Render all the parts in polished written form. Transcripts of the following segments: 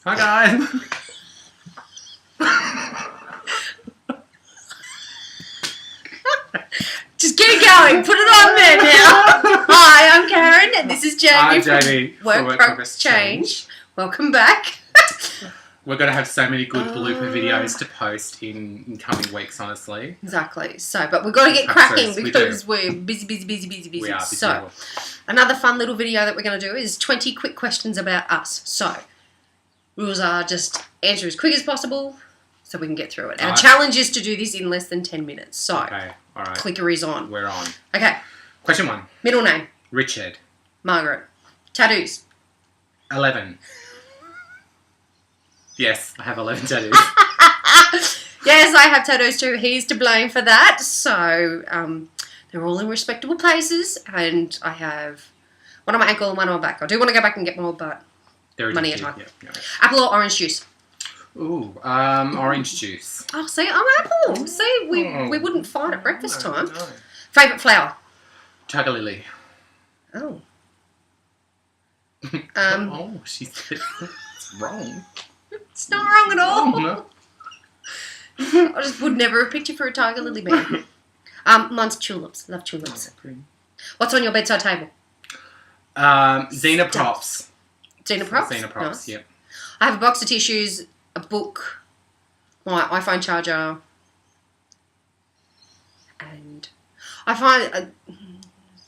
Hi guys. Just get it going. Put it on there now. Hi, I'm Karen, and this is Jamie. Hi, Jamie. Work Progress Change. Welcome back. We're going to have so many good blooper videos to post in coming weeks, honestly. Exactly. So, but we've got to get cracking because we're busy. We are busy. So, another fun little video that we're going to do is 20 quick questions about us. So, rules are just answer as quick as possible so we can get through it. Our challenge is to do this in less than 10 minutes. So, okay. All right. Clicker is on. We're on. Okay. Question 1. Middle name. Richard. Margaret. Tattoos. 11. Yes, I have 11 tattoos. Yes, I have tattoos too. He's to blame for that. So, they're all in respectable places. And I have one on my ankle and one on my back. I do want to go back and get more, but money at time. Yeah. Apple or orange juice? Ooh, orange juice. Oh, see, I'm apple. See, we wouldn't fight at breakfast time. No. Favourite flower? Tiger lily. Oh. Oh, she's wrong. It's not wrong at all. Oh, no. I just would never have picked you for a tiger lily man. Mine's tulips. Love tulips. Oh, What's on your bedside table? Xena props. Xena props? Xena props, Nice. yep. I have a box of tissues, a book, my iPhone charger, and I find...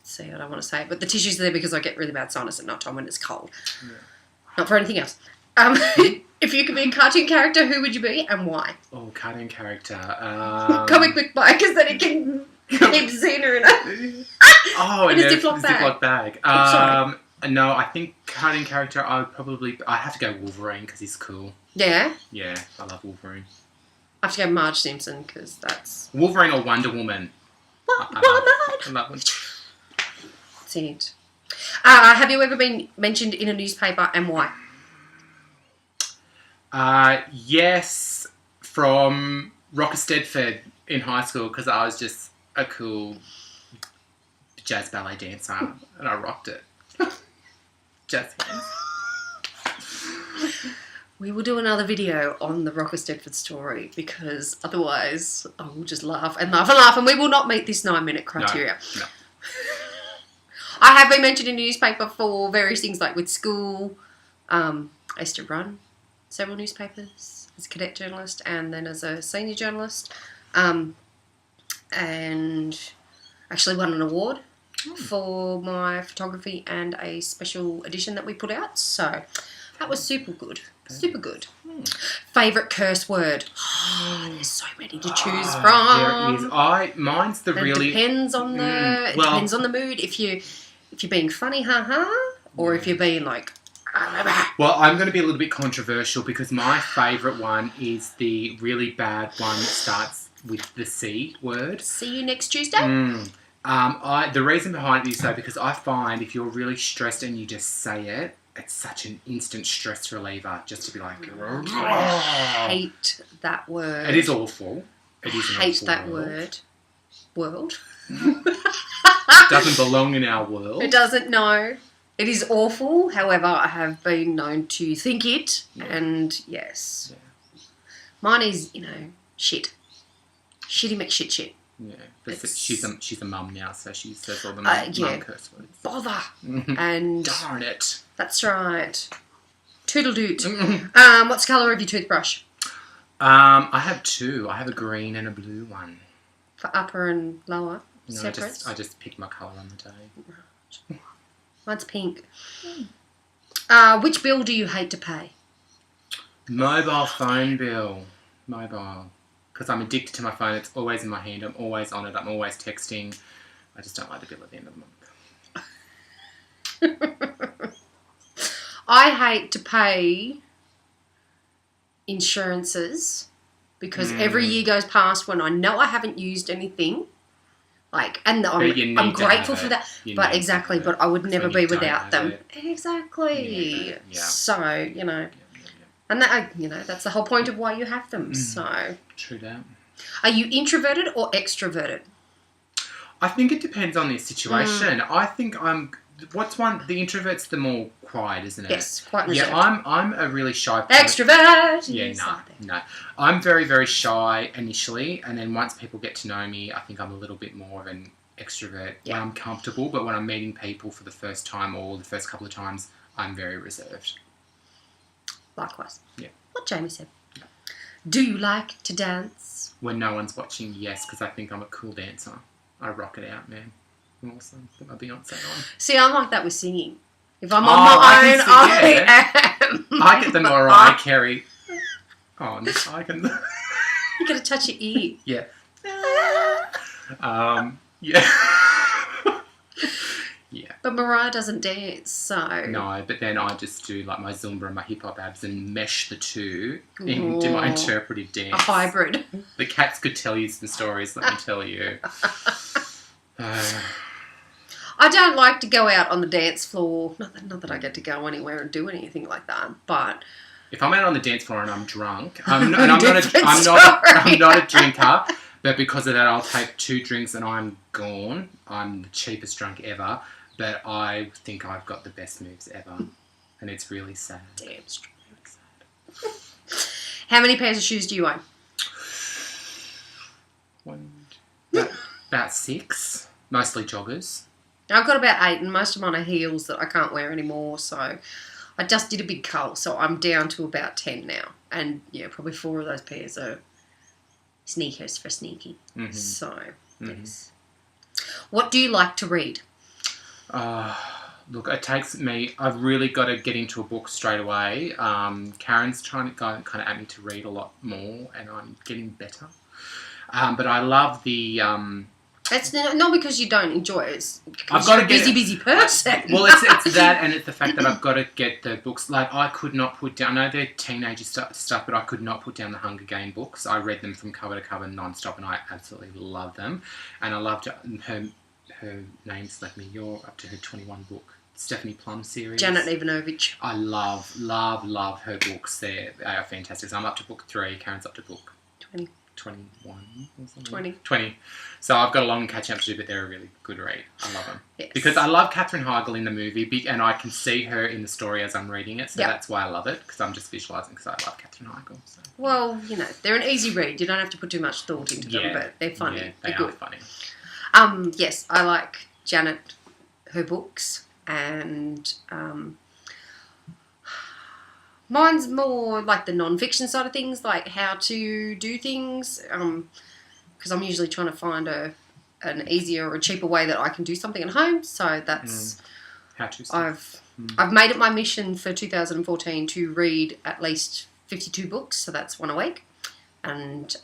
see, I don't want to say it, but the tissues are there because I get really bad sinus at night time when it's cold. Yeah. Not for anything else. If you could be a cartoon character, who would you be and why? Oh, cartoon character. Comic book bag, because then it can keep Xena in it. Oh, in a Ziploc bag. Sorry. No, I think cartoon character, I have to go Wolverine because he's cool. Yeah? Yeah, I love Wolverine. I have to go Marge Simpson because that's... Wolverine or Wonder Woman. I love one. That's it. Have you ever been mentioned in a newspaper and why? Yes, from Rocker Stedford in high school because I was just a cool jazz ballet dancer and I rocked it. Jazz hands. We will do another video on the Rocker Stedford story because otherwise I will just laugh and laugh and laugh and we will not meet this 9-minute criteria. No. I have been mentioned in the newspaper for various things like with school. I used to run several newspapers as a cadet journalist and then as a senior journalist. And actually won an award for my photography and a special edition that we put out. So that was super good. Super good. Favourite curse word? Oh, there's so many to choose from. There is. Mine's the really... Depends on the depends on the mood. If you're being funny, or if you're being like... Well, I'm going to be a little bit controversial because my favourite one is the really bad one that starts with the C word. See you next Tuesday? The reason behind it is though because I find if you're really stressed and you just say it, it's such an instant stress reliever just to be like... I hate that word. It is awful. It is I hate that word. World? It doesn't belong in our world. It doesn't, no. It is awful. However, I have been known to think it. Yeah. And yes. Yeah. Mine is, shit. Shitty McShit. Yeah. But she's a mum now, so she says all the mum curse words. Bother. And darn it. That's right. Toodle-doot. What's the colour of your toothbrush? I have 2. I have a green and a blue one. For upper and lower? No, I just pick my colour on the day. Right. Mine's pink. Which bill do you hate to pay? Mobile phone bill. Mobile. Because I'm addicted to my phone. It's always in my hand. I'm always on it. I'm always texting. I just don't like the bill at the end of the month. I hate to pay insurances because every year goes past when I know I haven't used anything. And I'm grateful for that. But exactly, but I would never be without them. Exactly. Yeah. So, and that, that's the whole point of why you have them. So. True that. Are you introverted or extroverted? I think it depends on the situation. I think I'm what's one? The introvert's the more quiet, isn't it? Yes, quite reserved. Yeah, I'm a really shy person. Extrovert. Yeah, no. I'm very, very shy initially, and then once people get to know me, I think I'm a little bit more of an extrovert when I'm comfortable, but when I'm meeting people for the first time or the first couple of times, I'm very reserved. Likewise. Yeah. What Jamie said. Yeah. Do you like to dance? When no one's watching, yes, because I think I'm a cool dancer. I rock it out, man. I'm awesome. Put my Beyonce on. See, I'm like that with singing. If I'm on my own, I am. I get the Mariah Carey. Oh, no, I can. You got to touch your ear. Yeah. Yeah. Yeah. But Mariah doesn't dance, so... No, but then I just do like my Zumba and my hip-hop abs and mesh the two into my interpretive dance. A hybrid. The cats could tell you some stories, let me tell you. I don't like to go out on the dance floor. Not that I get to go anywhere and do anything like that, but... If I'm out on the dance floor and I'm drunk, I'm not a drinker, but because of that I'll take 2 drinks and I'm gone. I'm the cheapest drunk ever. But I think I've got the best moves ever. And it's really sad. Damn straight. Really sad. How many pairs of shoes do you own? About 6. Mostly joggers. I've got about 8 and most of mine are heels that I can't wear anymore. So I just did a big cull. So I'm down to about 10 now. And yeah, probably 4 of those pairs are sneakers for sneaky. Mm-hmm. So, yes. What do you like to read? Look, it takes me... I've really got to get into a book straight away. Karen's trying to go kind of at me to read a lot more, and I'm getting better. But I love the... It's not because you don't enjoy it. It's because I've got you're a busy person. Well, it's that, and it's the fact that I've got to get the books. Like, I could not put down... I know they're teenager stuff, but I could not put down the Hunger Game books. I read them from cover to cover non-stop, and I absolutely love them. And I loved her name's left me. You're up to her 21 book. Stephanie Plum series. Janet Ivanovich. I love her books. They are fantastic. So I'm up to book 3. Karen's up to book 21 or something. 20. So I've got a long catch up to do, but they're a really good read. I love them. Yes. Because I love Katherine Heigl in the movie, and I can see her in the story as I'm reading it, so that's why I love it, because I'm just visualising, because I love Katherine Heigl. So. Well, they're an easy read. You don't have to put too much thought into them, but they're funny. Yeah, they're are good. Funny. Yes, I like Janet, her books, and mine's more like the non-fiction side of things, like how to do things, because I'm usually trying to find an easier or a cheaper way that I can do something at home, so that's... How to stuff. I've made it my mission for 2014 to read at least 52 books, so that's 1 a week, and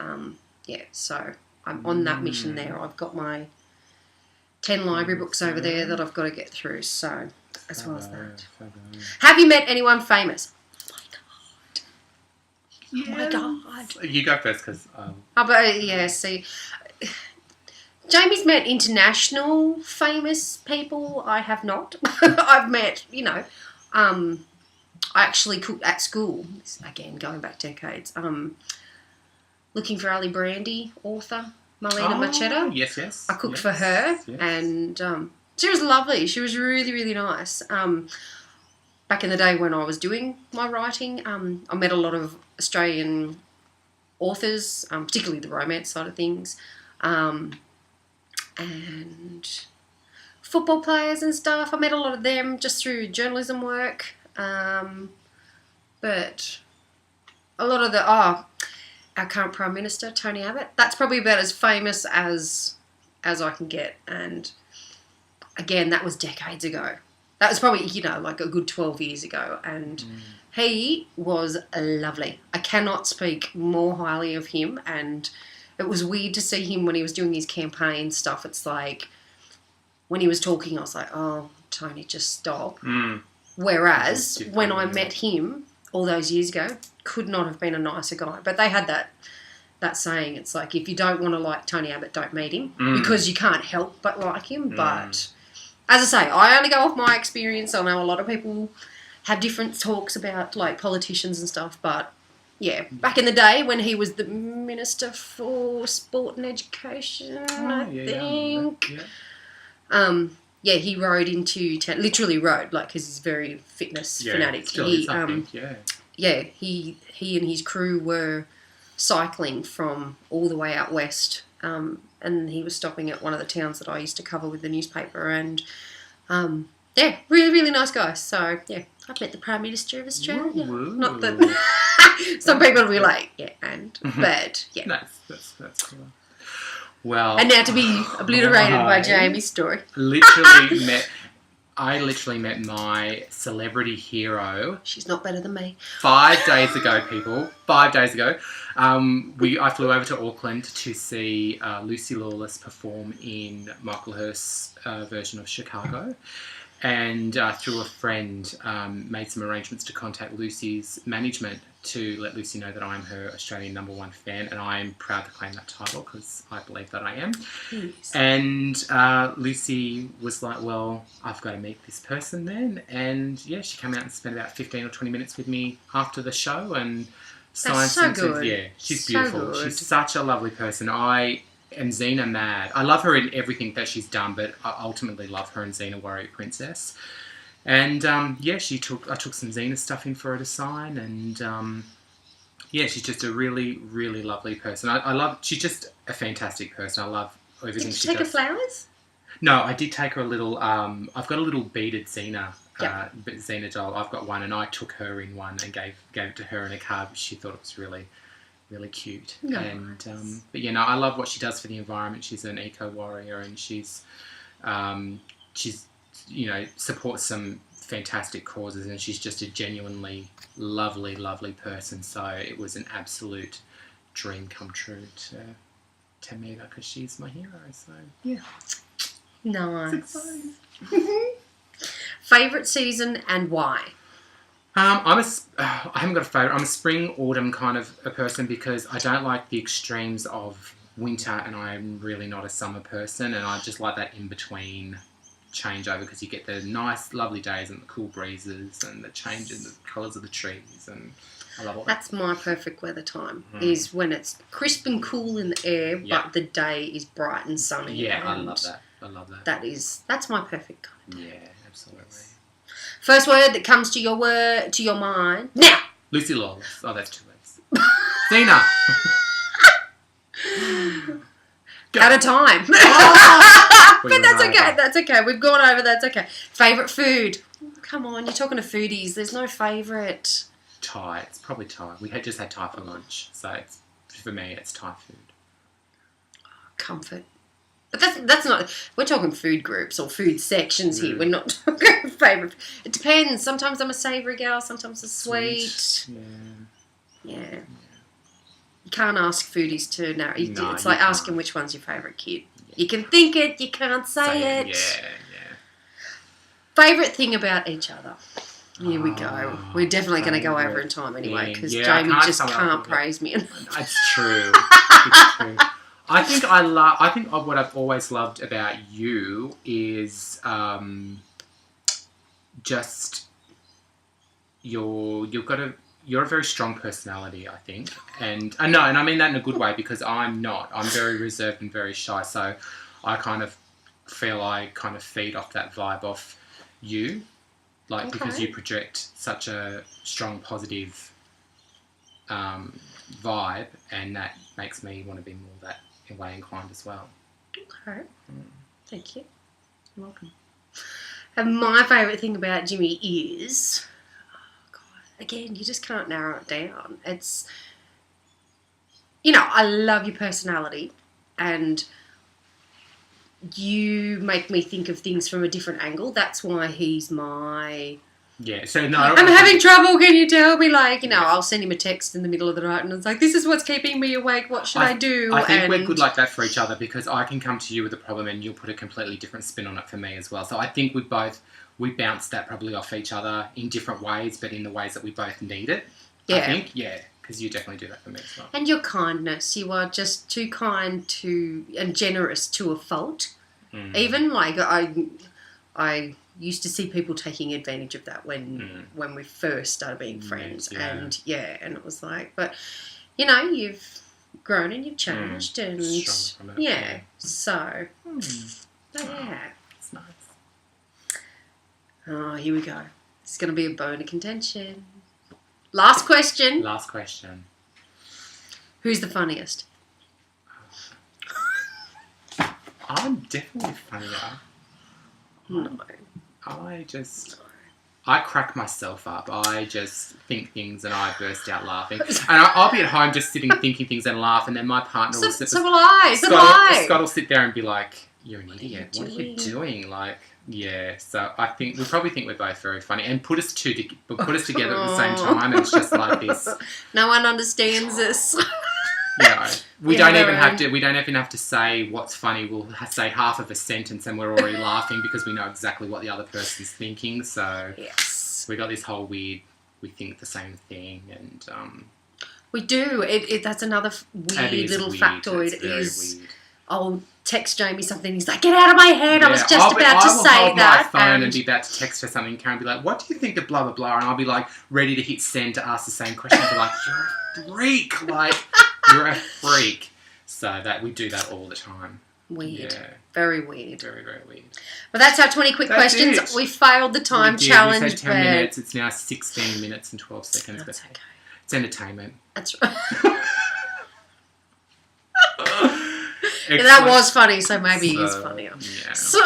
so I'm on that mission there. I've got my 10 library books over there that I've got to get through, so as well as that. Have you met anyone famous? Oh my God. You go first, because... see... Jamie's met international famous people. I have not. I've met, I actually cooked at school. Again, going back decades. Looking for Ali Brandy, author, Marlena Machado. Yes. I cooked for her, and she was lovely. She was really, really nice. Back in the day when I was doing my writing, I met a lot of Australian authors, particularly the romance side of things, and football players and stuff. I met a lot of them just through journalism work, but a lot of our current Prime Minister, Tony Abbott, that's probably about as famous as I can get, and again, that was decades ago. That was probably, like a good 12 years ago, and he was lovely. I cannot speak more highly of him, and it was weird to see him when he was doing his campaign stuff. It's like, when he was talking, I was like, oh, Tony, just stop. Whereas, when I met him all those years ago, could not have been a nicer guy. But they had that saying, it's like, if you don't want to like Tony Abbott, don't meet him, because you can't help but like him. But, as I say, I only go off my experience. I know a lot of people have different talks about, like, politicians and stuff, but... Yeah, back in the day when he was the Minister for Sport and Education, I think. yeah, he rode into town, literally rode, like, because he's very fitness fanatic. Still He, is, I think, yeah. yeah, he and his crew were cycling from all the way out west, and he was stopping at one of the towns that I used to cover with the newspaper, and yeah, really, really nice guy. So yeah, I've met the Prime Minister of Australia. Woo. Not that some people will be like, yeah, but yeah. Nice. That's cool. Well, And now to be obliterated by Jamie's story. I literally met my celebrity hero. She's not better than me. 5 days ago, people. 5 days ago. I flew over to Auckland to see Lucy Lawless perform in Michael Hurst's version of Chicago. And through a friend, made some arrangements to contact Lucy's management to let Lucy know that I'm her Australian #1 fan, and I am proud to claim that title because I believe that I am. Yes. And Lucy was like, well, I've got to meet this person then. And yeah, she came out and spent about 15 or 20 minutes with me after the show and signed so some good. Yeah, she's So beautiful. good. She's such a lovely person. I am Xena mad. I love her in everything that she's done, but I ultimately love her in Xena Warrior Princess. And yeah, I took some Xena stuff in for her to sign, and yeah, she's just a really, really lovely person. She's just a fantastic person. I love everything she does. Did you take her flowers? No, I did take her a little. I've got a little beaded Xena, Xena doll. I've got one, and I took her in one and gave it to her in a card. She thought it was really, really cute. Nice. And but you know, I love what she does for the environment. She's an eco warrior, and she's you know, supports some fantastic causes, and she's just a genuinely lovely, lovely person. So it was an absolute dream come true to meet her because she's my hero. So yeah, Nice. Favourite season and why? I haven't got a favourite. I'm a spring, autumn kind of a person because I don't like the extremes of winter, and I'm really not a summer person, and I just like that in-between changeover because you get the nice, lovely days and the cool breezes and the change in the colours of the trees, and I love all that. That's my perfect weather time, is when it's crisp and cool in the air, but the day is bright and sunny. Yeah, and I love that. That's my perfect kind. Yeah, absolutely. First word that comes to your mind now. Lucy Lawless. Oh, that's 2 words. Xena. Go. Out of time. We But that's run okay. over. That's okay. We've gone over. That's okay. Favourite food? Come on, you're talking to foodies. There's no favourite. Thai. It's probably Thai. We had just had Thai for lunch, so for me, it's Thai food. Comfort. But that's not. We're talking food groups or food sections here. We're not talking favourite. It depends. Sometimes I'm a savoury gal. Sometimes a sweet. Yeah. You can't ask foodies to narrow. No, It's you like can't. asking which one's your favourite kid. You can think it. You can't say it. Yeah. Favourite thing about each other. Here we go. Oh, We're definitely going to go over favourite in time anyway because thing. Yeah, I Jamie can't just sum it up can't with it. praise me. It's true. It's true. I think what I've always loved about you is just you're a very strong personality, I think, and I mean that in a good way because I'm not. I'm very reserved and very shy, so I kind of feel I kind of feed off that vibe off you, like because you project such a strong positive vibe, and that makes me want to be more that way inclined as well. Okay. Thank you. You're welcome. And my favourite thing about Jimmy is, oh God, again, you just can't narrow it down. It's, I love your personality and you make me think of things from a different angle. That's why he's my... Yeah, so no... I'm having trouble, can you tell me? I'll send him a text in the middle of the night and it's like, this is what's keeping me awake, what should I do? I think we're good like that for each other because I can come to you with a problem and you'll put a completely different spin on it for me as well. So I think we bounce that probably off each other in different ways, but in the ways that we both need it. Yeah. I think, because you definitely do that for me as well. And your kindness. You are just too kind and generous to a fault. Even, I used to see people taking advantage of that when we first started being friends. Yeah. And it was like, but you've grown and you've changed and Stronger from it. yeah. So It's yeah. nice. Oh, here we go. It's going to be a bone of contention. Last question. Last question. Who's the funniest? I'm definitely funnier. No. I crack myself up. I just think things and I burst out laughing. And I'll be at home just sitting thinking things and laugh, and then my partner will sit. So will I. Scott will sit there and be like, "You're an idiot. What are you doing?" Like, yeah. So we probably think we're both very funny, and put us together at the same time, and it's just like this. No one understands this. Yeah, we don't even have to say what's funny. We'll say half of a sentence and we're already laughing because we know exactly what the other person's thinking. So yes, we got this whole weird. We think the same thing, and we do. That's another weird little factoid. Is weird. I'll text Jamie something. He's like, "Get out of my head! I was just about to say that." My phone and be about to text her something. Karen will be like, "What do you think of blah blah blah?" And I'll be like, ready to hit send to ask the same question. I'll be like, "You're a freak! Like, you're a freak." So that we do that all the time. Weird. Yeah. Very weird. Very, very weird. But that's our 20 quick questions. We failed the time challenge. We said 10 minutes. It's now 16 minutes and 12 seconds. That's okay. It's entertainment. That's right. Yeah, that was funny, so maybe it is funnier. Yeah. So,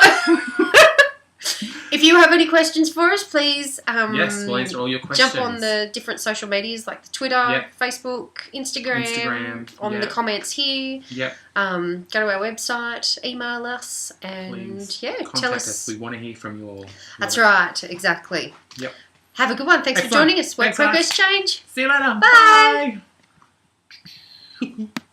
if you have any questions for us, please yes, we'll answer all your questions. Jump on the different social medias like the Twitter, Facebook, Instagram on the comments here. Yep. Go to our website, email us, and please tell contact us. We want to hear from you all. That's right, exactly. Yep. Have a good one. Thanks for joining us. Work Progress Change. See you later. Bye. Bye.